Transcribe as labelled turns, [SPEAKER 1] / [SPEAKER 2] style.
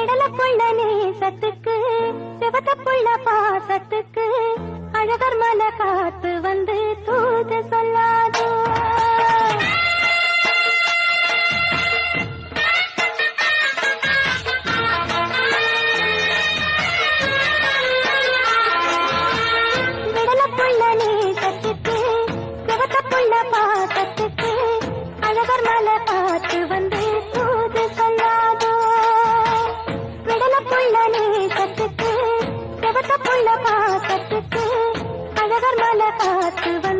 [SPEAKER 1] விடலப்புள்ள நேசத்துக்கு சிவத்தப்புள்ள பாசத்துக்கு அழகர் மலை காத்து வந்து தூது சொல்லாதோ. விடலப்புள்ள நேசத்துக்கு சிவத்தப்புள்ள பாசத்துக்கு அழகர் மலை காத்து வந்து தூது சொல்லாதோ. விடலப்புள்ள நேசத்துக்கு சிவத்தப்புள்ள பாசத்துக்கு அழகர் மலை காத்து வந்து